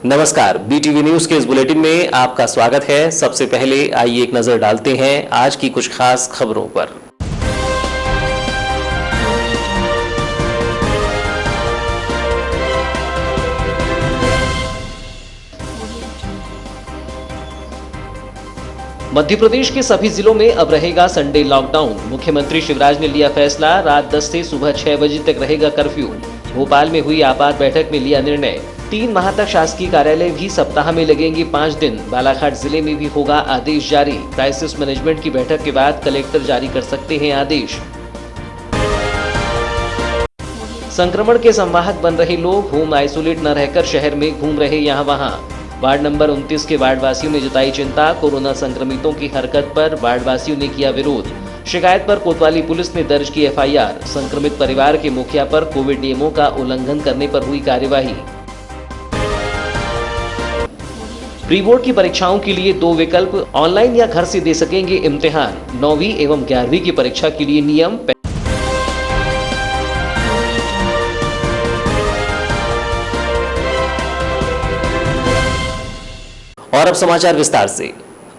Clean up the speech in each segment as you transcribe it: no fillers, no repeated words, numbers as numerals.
नमस्कार, BTV news के इस बुलेटिन में आपका स्वागत है। सबसे पहले आइए एक नजर डालते हैं आज की कुछ खास खबरों पर। मध्य प्रदेश के सभी जिलों में अब रहेगा संडे लॉकडाउन। मुख्यमंत्री शिवराज ने लिया फैसला, रात 10 से सुबह 6 बजे तक रहेगा कर्फ्यू। भोपाल में हुई आपात बैठक में लिया निर्णय। 3 माह तक शासकीय कार्यालय भी सप्ताह में लगेंगे 5 दिन। बालाघाट जिले में भी होगा आदेश जारी। क्राइसिस मैनेजमेंट की बैठक के बाद कलेक्टर जारी कर सकते हैं आदेश। संक्रमण के संवाहक बन रहे लोग होम आइसोलेट न रहकर शहर में घूम रहे यहाँ वहाँ। वार्ड नंबर 29 के वार्डवासियों ने जताई चिंता। कोरोना संक्रमितों की हरकत पर वार्डवासियों ने किया विरोध। शिकायत पर कोतवाली पुलिस ने दर्ज की एफआईआर। संक्रमित परिवार के मुखिया पर कोविड नियमों का उल्लंघन करने पर हुई कार्यवाही। प्री बोर्ड की परीक्षाओं के लिए 2 विकल्प, ऑनलाइन या घर से दे सकेंगे इम्तिहान। 9वीं एवं 11वीं की परीक्षा के लिए नियम। और अब समाचार विस्तार से।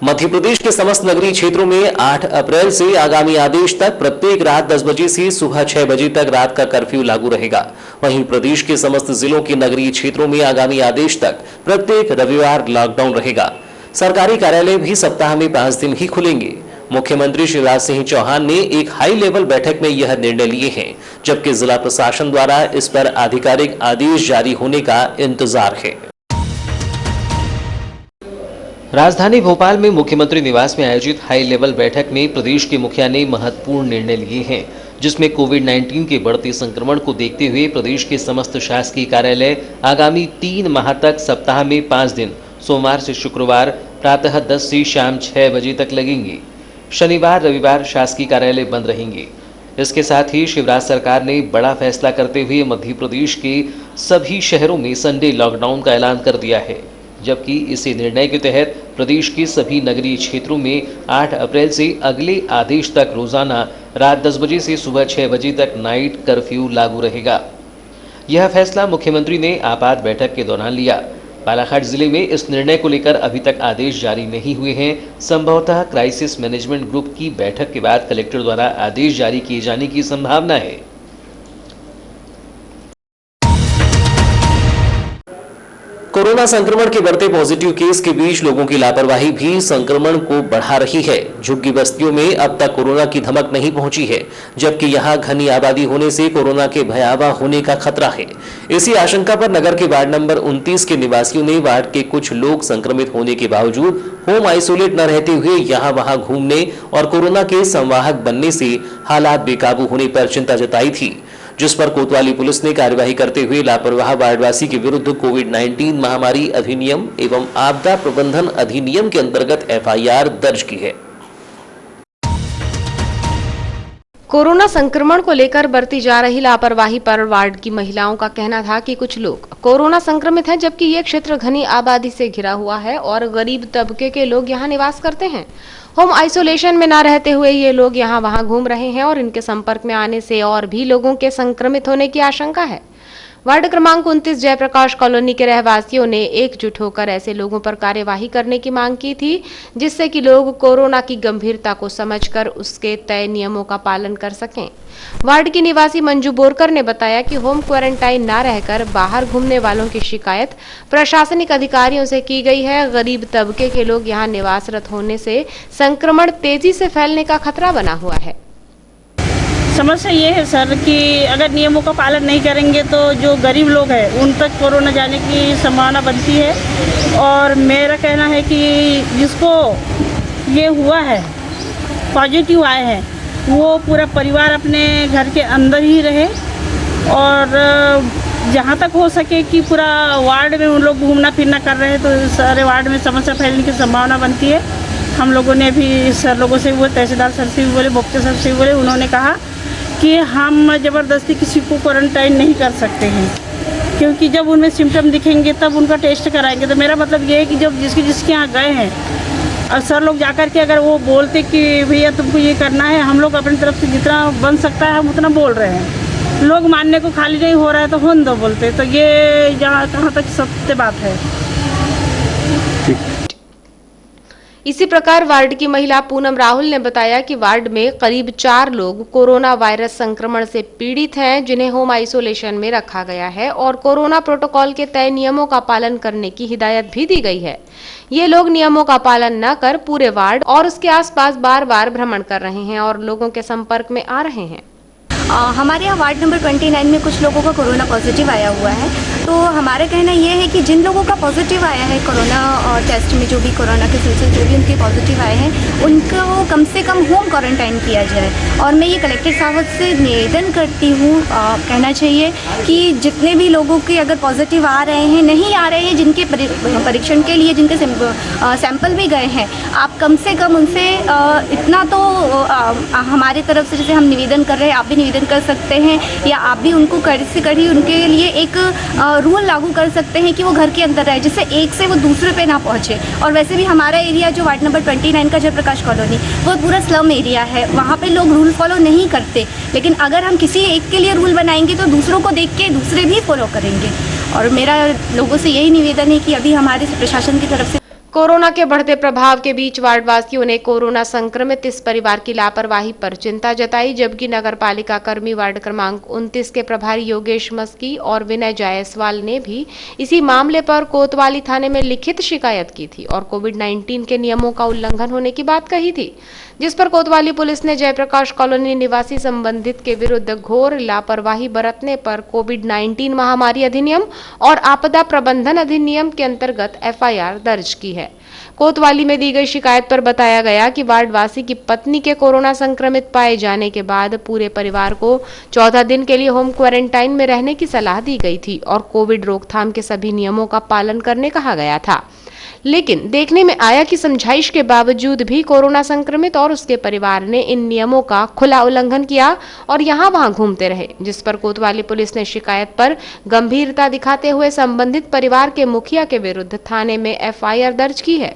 मध्य प्रदेश के समस्त नगरीय क्षेत्रों में 8 अप्रैल से आगामी आदेश तक प्रत्येक रात 10 बजे से सुबह 6 बजे तक रात का कर्फ्यू लागू रहेगा। वहीं प्रदेश के समस्त जिलों के नगरीय क्षेत्रों में आगामी आदेश तक प्रत्येक रविवार लॉकडाउन रहेगा। सरकारी कार्यालय भी सप्ताह में 5 दिन ही खुलेंगे। मुख्यमंत्री शिवराज सिंह चौहान ने एक हाई लेवल बैठक में यह निर्णय लिए हैं, जबकि जिला प्रशासन द्वारा इस पर आधिकारिक आदेश जारी होने का इंतजार है। राजधानी भोपाल में मुख्यमंत्री निवास में आयोजित हाई लेवल बैठक में प्रदेश के मुखिया ने महत्वपूर्ण निर्णय लिए हैं, जिसमें कोविड-19 के बढ़ते संक्रमण को देखते हुए प्रदेश के समस्त शासकीय कार्यालय आगामी 3 माह तक सप्ताह में 5 दिन सोमवार से शुक्रवार प्रातः 10 से शाम 6 बजे तक लगेंगे। शनिवार रविवार शासकीय कार्यालय बंद रहेंगे। इसके साथ ही शिवराज सरकार ने बड़ा फैसला करते हुए मध्य प्रदेश के सभी शहरों में संडे लॉकडाउन का ऐलान कर दिया है, जबकि इसी निर्णय के तहत प्रदेश के सभी नगरीय क्षेत्रों में 8 अप्रैल से अगले आदेश तक रोजाना रात 10 बजे से सुबह 6 बजे तक नाइट कर्फ्यू लागू रहेगा। यह फैसला मुख्यमंत्री ने आपात बैठक के दौरान लिया। बालाघाट जिले में इस निर्णय को लेकर अभी तक आदेश जारी नहीं हुए हैं। संभवतः क्राइसिस मैनेजमेंट ग्रुप की बैठक के बाद कलेक्टर द्वारा आदेश जारी किए जाने की संभावना है। कोरोना संक्रमण के बढ़ते पॉजिटिव केस के बीच लोगों की लापरवाही भी संक्रमण को बढ़ा रही है। झुग्गी बस्तियों में अब तक कोरोना की धमक नहीं पहुंची है, जबकि यहां घनी आबादी होने से कोरोना के भयावह होने का खतरा है। इसी आशंका पर नगर के वार्ड नंबर 29 के निवासियों ने वार्ड के कुछ लोग संक्रमित होने के बावजूद होम आइसोलेट न रहते हुए यहां वहां घूमने और कोरोना के संवाहक बनने से हालात बेकाबू होने पर चिंता जताई थी, जिस पर कोतवाली पुलिस ने कार्यवाही करते हुए लापरवाह वार्डवासी के विरुद्ध कोविड-19 महामारी अधिनियम एवं आपदा प्रबंधन अधिनियम के अंतर्गत एफआईआर दर्ज की है। कोरोना संक्रमण को लेकर बरती जा रही लापरवाही पर वार्ड की महिलाओं का कहना था कि कुछ लोग कोरोना संक्रमित हैं, जबकि ये क्षेत्र घनी आबादी से घिरा हुआ है और गरीब तबके के लोग यहाँ निवास करते हैं। होम आइसोलेशन में न रहते हुए ये लोग यहाँ वहाँ घूम रहे हैं और इनके संपर्क में आने से और भी लोगों के संक्रमित होने की आशंका है। वार्ड क्रमांक 29 जयप्रकाश कॉलोनी के रहवासियों ने एकजुट होकर ऐसे लोगों पर कार्यवाही करने की मांग की थी, जिससे कि लोग कोरोना की गंभीरता को समझकर उसके तय नियमों का पालन कर सकें। वार्ड की निवासी मंजू बोरकर ने बताया कि होम क्वारंटाइन न रहकर बाहर घूमने वालों की शिकायत प्रशासनिक अधिकारियों से की गई है। गरीब तबके के लोग यहाँ निवासरत होने से संक्रमण तेजी से फैलने का खतरा बना हुआ है। समस्या ये है सर कि अगर नियमों का पालन नहीं करेंगे तो जो गरीब लोग हैं उन तक कोरोना जाने की संभावना बनती है। और मेरा कहना है कि जिसको ये हुआ है, पॉजिटिव आए हैं, वो पूरा परिवार अपने घर के अंदर ही रहे और जहाँ तक हो सके कि पूरा वार्ड में उन लोग घूमना फिरना कर रहे हैं तो सारे वार्ड में समस्या फैलने की संभावना बनती है। हम लोगों ने भी सर लोगों से भी बोले, तहसीलदार सर से भी बोले, मुफ्ती साहब से भी बोले, उन्होंने कहा कि हम ज़बरदस्ती किसी को क्वारंटाइन नहीं कर सकते हैं, क्योंकि जब उनमें सिम्टम दिखेंगे तब उनका टेस्ट कराएंगे। तो मेरा मतलब ये है कि जब जिसके यहाँ गए हैं और सर लोग जाकर के अगर वो बोलते कि भैया तुमको ये करना है, हम लोग अपनी तरफ से जितना बन सकता है हम उतना बोल रहे हैं। लोग मानने को खाली नहीं हो रहा है तो होने दो बोलते, तो ये कहाँ तक सत्य बात है। इसी प्रकार वार्ड की महिला पूनम राहुल ने बताया कि वार्ड में करीब 4 लोग कोरोना वायरस संक्रमण से पीड़ित हैं, जिन्हें होम आइसोलेशन में रखा गया है और कोरोना प्रोटोकॉल के तय नियमों का पालन करने की हिदायत भी दी गई है। ये लोग नियमों का पालन न कर पूरे वार्ड और उसके आसपास बार-बार भ्रमण कर रहे हैं और लोगों के संपर्क में आ रहे हैं। हमारे यहाँ वार्ड नंबर 29 में कुछ लोगों का कोरोना पॉजिटिव आया हुआ है, तो हमारा कहना ये है कि जिन लोगों का पॉजिटिव आया है कोरोना टेस्ट में, जो भी कोरोना के सिलसिले जो भी उनके पॉजिटिव आए हैं, उनको कम से कम होम क्वारंटाइन किया जाए। और मैं ये कलेक्टर साहब से निवेदन करती हूँ, कहना चाहिए कि जितने भी लोगों के अगर पॉजिटिव आ रहे हैं, नहीं आ रहे हैं, जिनके परीक्षण के लिए जिनके सैंपल भी गए हैं, आप कम से कम उनसे इतना तो हमारे तरफ से जैसे हम निवेदन कर रहे हैं, आप भी निवेदन कर सकते हैं, या आप भी उनको कड़ी से कड़ी उनके लिए एक रूल लागू कर सकते हैं कि वो घर के अंदर रहे, जिससे एक से वो दूसरे पे ना पहुंचे। और वैसे भी हमारा एरिया जो वार्ड नंबर 29 का जयप्रकाश कॉलोनी, वो पूरा स्लम एरिया है, वहाँ पे लोग रूल फॉलो नहीं करते, लेकिन अगर हम किसी एक के लिए रूल बनाएंगे तो दूसरों को देख के दूसरे भी फॉलो करेंगे। और मेरा लोगों से यही निवेदन है कि अभी हमारे प्रशासन की तरफ से कोरोना के बढ़ते प्रभाव के बीच वार्डवासियों ने कोरोना संक्रमित इस परिवार की लापरवाही पर चिंता जताई, जबकि नगरपालिका कर्मी वार्ड क्रमांक 29 के प्रभारी योगेश मस्की और विनय जायसवाल ने भी इसी मामले पर कोतवाली थाने में लिखित शिकायत की थी और कोविड-19 के नियमों का उल्लंघन होने की बात कही थी, जिस पर कोतवाली पुलिस ने जयप्रकाश कॉलोनी निवासी संबंधित के विरुद्ध घोर लापरवाही बरतने पर कोविड-19 महामारी अधिनियम और आपदा प्रबंधन अधिनियम के अंतर्गत एफआईआर दर्ज की है। कोतवाली में दी गई शिकायत पर बताया गया कि वार्डवासी की पत्नी के कोरोना संक्रमित पाए जाने के बाद पूरे परिवार को 14 दिन के लिए होम क्वारंटाइन में रहने की सलाह दी गई थी और कोविड रोकथाम के सभी नियमों का पालन करने कहा गया था। लेकिन देखने में आया कि समझाइश के बावजूद भी कोरोना संक्रमित और उसके परिवार ने इन नियमों का खुला उल्लंघन किया और यहां वहां घूमते रहे, जिस पर कोतवाली पुलिस ने शिकायत पर गंभीरता दिखाते हुए संबंधित परिवार के मुखिया के विरुद्ध थाने में एफआईआर दर्ज की है।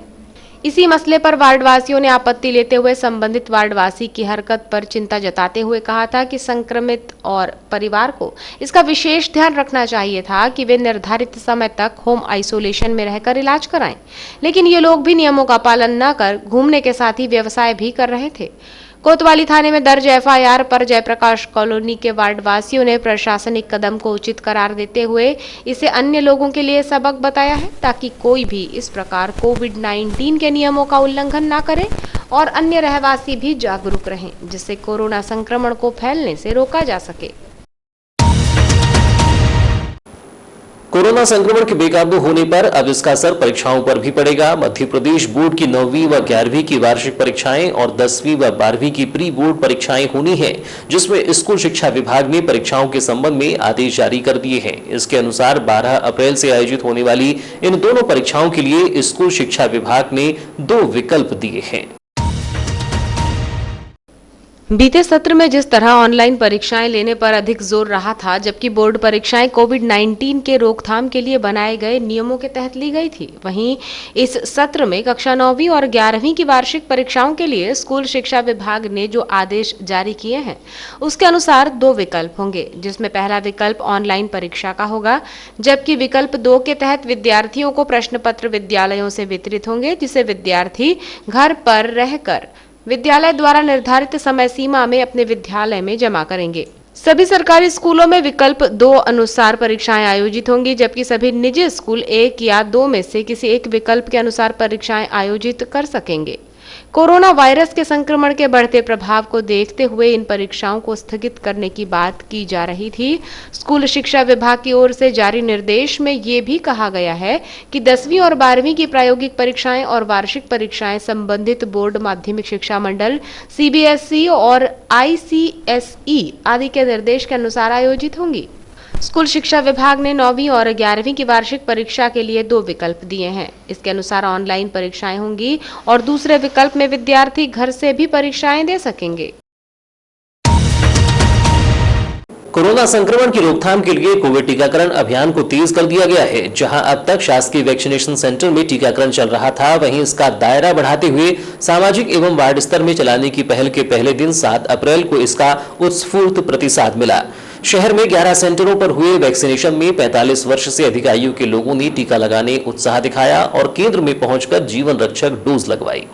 इसी मसले पर वार्डवासियों ने आपत्ति लेते हुए संबंधित वार्डवासी की हरकत पर चिंता जताते हुए कहा था कि संक्रमित और परिवार को इसका विशेष ध्यान रखना चाहिए था कि वे निर्धारित समय तक होम आइसोलेशन में रहकर इलाज कराएं, लेकिन ये लोग भी नियमों का पालन न कर घूमने के साथ ही व्यवसाय भी कर रहे थे। कोतवाली थाने में दर्ज एफआईआर पर जयप्रकाश कॉलोनी के वार्डवासियों ने प्रशासनिक कदम को उचित करार देते हुए इसे अन्य लोगों के लिए सबक बताया है, ताकि कोई भी इस प्रकार कोविड-19 के नियमों का उल्लंघन ना करे और अन्य रहवासी भी जागरूक रहें, जिससे कोरोना संक्रमण को फैलने से रोका जा सके। कोरोना संक्रमण के बेकाबू होने पर अब इसका असर परीक्षाओं पर भी पड़ेगा। मध्य प्रदेश बोर्ड की 9वीं व 11वीं की वार्षिक परीक्षाएं और 10वीं व 12वीं की प्री बोर्ड परीक्षाएं होनी है, जिसमें स्कूल शिक्षा विभाग ने परीक्षाओं के संबंध में आदेश जारी कर दिए हैं। इसके अनुसार 12 अप्रैल से आयोजित होने वाली इन दोनों परीक्षाओं के लिए स्कूल शिक्षा विभाग ने 2 विकल्प दिए हैं। बीते सत्र में जिस तरह ऑनलाइन परीक्षाएं लेने पर अधिक जोर रहा था, जबकि बोर्ड परीक्षाएं कोविड-19 के रोकथाम के लिए बनाए गए नियमों के तहत ली गई थी, वहीं इस सत्र में कक्षा 9वीं और 11वीं की वार्षिक परीक्षाओं के लिए स्कूल शिक्षा विभाग ने जो आदेश जारी किए हैं, उसके अनुसार 2 विकल्प होंगे, जिसमें पहला विकल्प ऑनलाइन परीक्षा का होगा, जबकि विकल्प 2 के तहत विद्यार्थियों को प्रश्न पत्र विद्यालयों से वितरित होंगे, जिसे विद्यार्थी घर पर रहकर विद्यालय द्वारा निर्धारित समय सीमा में अपने विद्यालय में जमा करेंगे। सभी सरकारी स्कूलों में विकल्प 2 अनुसार परीक्षाएं आयोजित होंगी, जबकि सभी निजी स्कूल 1 या 2 में से किसी एक विकल्प के अनुसार परीक्षाएं आयोजित कर सकेंगे। कोरोना वायरस के संक्रमण के बढ़ते प्रभाव को देखते हुए इन परीक्षाओं को स्थगित करने की बात की जा रही थी। स्कूल शिक्षा विभाग की ओर से जारी निर्देश में ये भी कहा गया है कि 10वीं और 12वीं की प्रायोगिक परीक्षाएं और वार्षिक परीक्षाएं संबंधित बोर्ड, माध्यमिक शिक्षा मंडल, सीबीएसई और आईसीएसई आदि के निर्देश के अनुसार आयोजित होंगी। स्कूल शिक्षा विभाग ने 9वीं और 11वीं की वार्षिक परीक्षा के लिए 2 विकल्प दिए हैं। इसके अनुसार ऑनलाइन परीक्षाएं होंगी और दूसरे विकल्प में विद्यार्थी घर से भी परीक्षाएं दे सकेंगे। कोरोना संक्रमण की रोकथाम के लिए कोविड टीकाकरण अभियान को तेज कर दिया गया है। जहां अब तक शासकीय वैक्सीनेशन सेंटर में टीकाकरण चल रहा था, वहीं इसका दायरा बढ़ाते हुए सामाजिक एवं वार्ड स्तर में चलाने की पहल के पहले दिन 7 अप्रैल को इसका उत्स्फूर्त प्रतिसाद मिला। शहर में 11 सेंटरों पर हुए वैक्सीनेशन में 45 वर्ष से अधिक आयु के लोगों ने टीका लगाने उत्साह दिखाया और केंद्र में पहुंचकर जीवन रक्षक डोज लगवाई।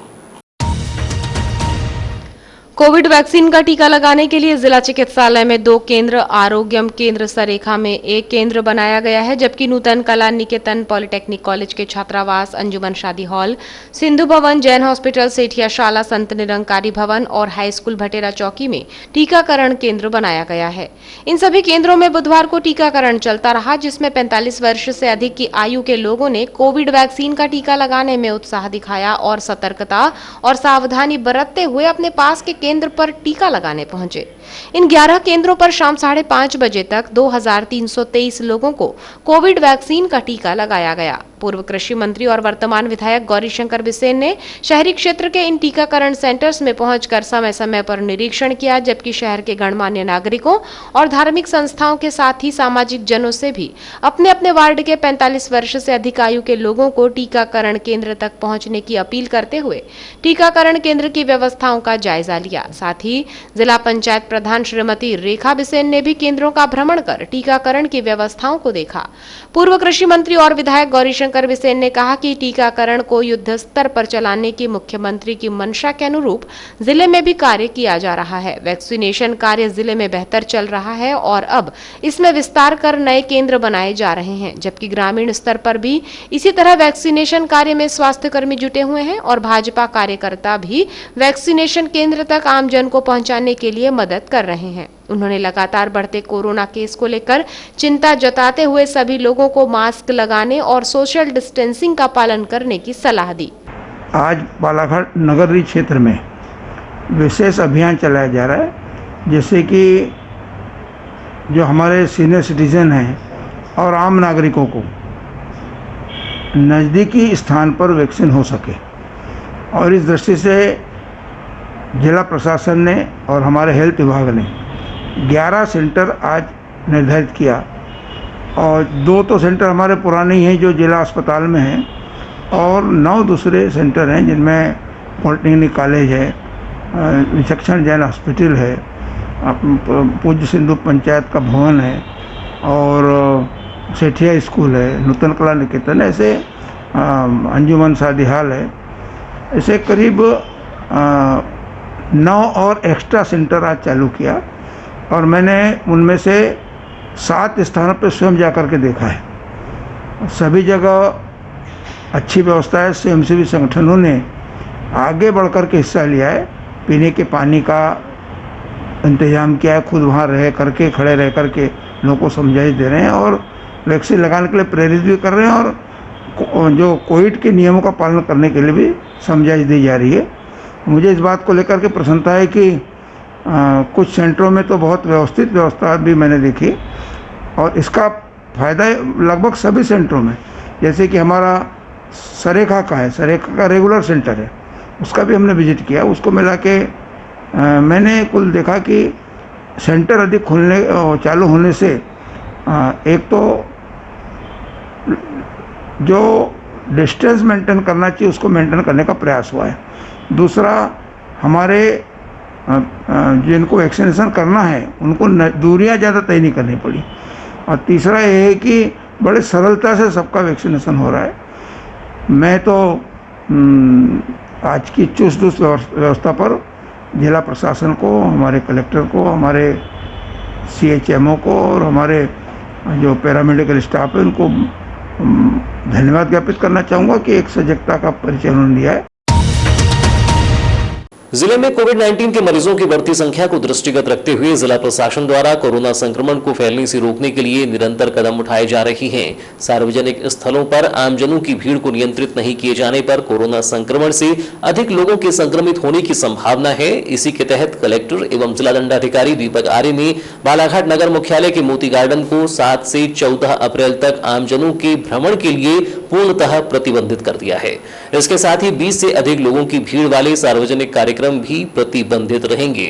कोविड वैक्सीन का टीका लगाने के लिए जिला चिकित्सालय में 2 केंद्र, आरोग्यम केंद्र सरेखा में 1 केंद्र बनाया गया है, जबकि नूतन कला निकेतन पॉलिटेक्निक कॉलेज के छात्रावास, अंजुमन शादी हॉल, सिंधु भवन, जैन हॉस्पिटल, सेठिया शाला, संत निरंकारी भवन और हाई स्कूल भटेरा चौकी में टीकाकरण केंद्र बनाया गया है। इन सभी केंद्रों में बुधवार को टीकाकरण चलता रहा, जिसमें 45 वर्ष से अधिक की आयु के लोगों ने कोविड वैक्सीन का टीका लगाने में उत्साह दिखाया और सतर्कता और सावधानी बरतते हुए अपने पास के केंद्र पर टीका लगाने पहुंचे। इन 11 केंद्रों पर शाम 5:30 बजे तक 2323 लोगों को कोविड वैक्सीन का टीका लगाया गया। पूर्व कृषि मंत्री और वर्तमान विधायक गौरीशंकर बिसेन ने शहरी क्षेत्र के इन टीकाकरण सेंटर्स में पहुंचकर समय समय पर निरीक्षण किया, जबकि शहर के गणमान्य नागरिकों और धार्मिक संस्थाओं के साथ ही सामाजिक जनों से भी अपने अपने वार्ड के 45 वर्ष से अधिक आयु के लोगों को टीकाकरण केंद्र तक पहुंचने की अपील करते हुए टीकाकरण केंद्र की व्यवस्थाओं का जायजा लिया। साथ ही जिला पंचायत प्रधान श्रीमती रेखा बिसेन ने भी केंद्रों का भ्रमण कर टीकाकरण की व्यवस्थाओं को देखा। पूर्व कृषि मंत्री और विधायक गौरीशंकर बिसेन ने कहा कि टीकाकरण को युद्ध स्तर पर चलाने की मुख्यमंत्री की मंशा के अनुरूप जिले में भी कार्य किया जा रहा है। वैक्सीनेशन कार्य जिले में बेहतर चल रहा है और अब इसमें विस्तार कर नए केंद्र बनाए जा रहे हैं, जबकि ग्रामीण स्तर पर भी इसी तरह वैक्सीनेशन कार्य में स्वास्थ्य कर्मी जुटे हुए हैं और भाजपा कार्यकर्ता भी वैक्सीनेशन केंद्र तक आमजन को पहुंचाने के लिए मदद कर रहे हैं। उन्होंने लगातार बढ़ते कोरोना केस को लेकर चिंता जताते हुए सभी लोगों को मास्क लगाने और सोशल डिस्टेंसिंग का पालन करने की सलाह दी। आज बालाघाट नगरीय क्षेत्र में विशेष अभियान चलाया जा रहा है, जैसे कि जो हमारे सीनियर सिटीजन हैं और आम नागरिकों को नज़दीकी स्थान पर वैक्सीन हो सके, और इस दृष्टि से जिला प्रशासन ने और हमारे हेल्थ विभाग ने 11 सेंटर आज निर्धारित किया, और 2 तो सेंटर हमारे पुराने ही हैं जो जिला अस्पताल में हैं, और 9 दूसरे सेंटर हैं जिनमें पॉलिटेक्निक कॉलेज है, विचक्षण जैन हॉस्पिटल है, पूज्य सिंधु पंचायत का भवन है, और सेठिया स्कूल है, नूतन कला निकेतन, ऐसे अंजुमन शादी हॉल है, ऐसे करीब 9 और एक्स्ट्रा सेंटर आज चालू किया। और मैंने उनमें से 7 स्थानों पर स्वयं जाकर के देखा है। सभी जगह अच्छी व्यवस्था है। स्वयंसेवी संगठनों ने आगे बढ़कर के हिस्सा लिया है, पीने के पानी का इंतजाम किया है, खुद वहाँ रह करके खड़े रह करके लोगों को समझाइश दे रहे हैं और वैक्सीन लगाने के लिए प्रेरित भी कर रहे हैं, और जो कोविड के नियमों का पालन करने के लिए भी समझाइश दी जा रही है। मुझे इस बात को लेकर के प्रसन्नता है कि कुछ सेंटरों में तो बहुत व्यवस्थित व्यवस्था भी मैंने देखी, और इसका फ़ायदा लगभग सभी सेंटरों में, जैसे कि हमारा सरेखा का है, सरेखा का रेगुलर सेंटर है, उसका भी हमने विजिट किया। उसको मिला के मैंने कुल देखा कि सेंटर अधिक खुलने चालू होने से एक तो जो डिस्टेंस मेंटेन करना चाहिए उसको मेंटेन करने का प्रयास हुआ है। दूसरा, हमारे जिनको वैक्सीनेशन करना है उनको दूरियां ज़्यादा तय नहीं करनी पड़ी, और तीसरा ये है कि बड़े सरलता से सबका वैक्सीनेशन हो रहा है। मैं तो आज की चुस्त दुरुस्त व्यवस्था पर जिला प्रशासन को, हमारे कलेक्टर को, हमारे CHMO को और हमारे जो पैरामेडिकल स्टाफ है उनको धन्यवाद ज्ञापित करना चाहूँगा कि एक सजगता का परिचय उन्होंने दिया है। जिले में कोविड-19 के मरीजों की बढ़ती संख्या को दृष्टिगत रखते हुए जिला प्रशासन द्वारा कोरोना संक्रमण को फैलने से रोकने के लिए निरंतर कदम उठाए जा रहे हैं। सार्वजनिक स्थलों पर आमजनों की भीड़ को नियंत्रित नहीं किए जाने पर कोरोना संक्रमण से अधिक लोगों के संक्रमित होने की संभावना है। इसी के तहत कलेक्टर एवं जिला दंडाधिकारी दीपक आर्य ने बालाघाट नगर मुख्यालय के मोती गार्डन को 7 से 14 अप्रैल तक आमजनों के भ्रमण के लिए पूर्णतः प्रतिबंधित कर दिया है। इसके साथ ही 20 से अधिक लोगों की भीड़ वाले सार्वजनिक कार्यक्रम भी प्रतिबंधित रहेंगे।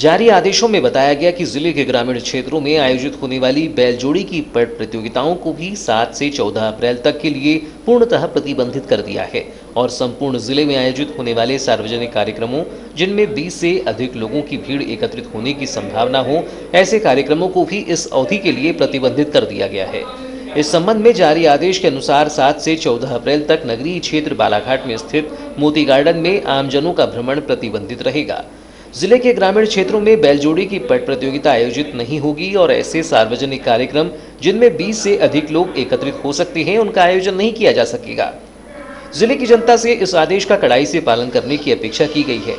जारी आदेशों में बताया गया कि जिले के ग्रामीण क्षेत्रों में आयोजित होने वाली बैलजोड़ी की पट प्रतियोगिताओं को भी 7 से 14 अप्रैल तक के लिए पूर्णतः प्रतिबंधित कर दिया है और संपूर्ण जिले में आयोजित होने वाले सार्वजनिक कार्यक्रमों जिनमें 20 से अधिक लोगों की भीड़ एकत्रित होने की संभावना हो, ऐसे कार्यक्रमों को भी इस अवधि के लिए प्रतिबंधित कर दिया गया है। इस संबंध में जारी आदेश के अनुसार 7 से 14 अप्रैल तक नगरीय क्षेत्र बालाघाट में स्थित मोती गार्डन में आमजनों का भ्रमण प्रतिबंधित रहेगा। जिले के ग्रामीण क्षेत्रों में बैलजोड़ी की पट प्रतियोगिता आयोजित नहीं होगी और ऐसे सार्वजनिक कार्यक्रम जिनमें 20 से अधिक लोग एकत्रित हो सकते हैं, उनका आयोजन नहीं किया जा सकेगा। जिले की जनता से इस आदेश का कड़ाई से पालन करने की अपेक्षा की गई है।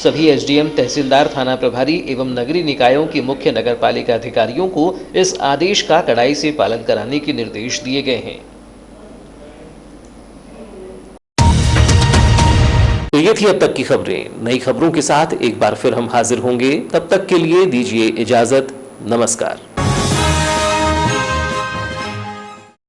सभी एसडीएम, तहसीलदार, थाना प्रभारी एवं नगरीय निकायों के मुख्य नगरपालिका अधिकारियों को इस आदेश का कड़ाई से पालन कराने के निर्देश दिए गए हैं। तो ये थी अब तक की खबरें। नई खबरों के साथ एक बार फिर हम हाजिर होंगे। तब तक के लिए दीजिए इजाजत। नमस्कार।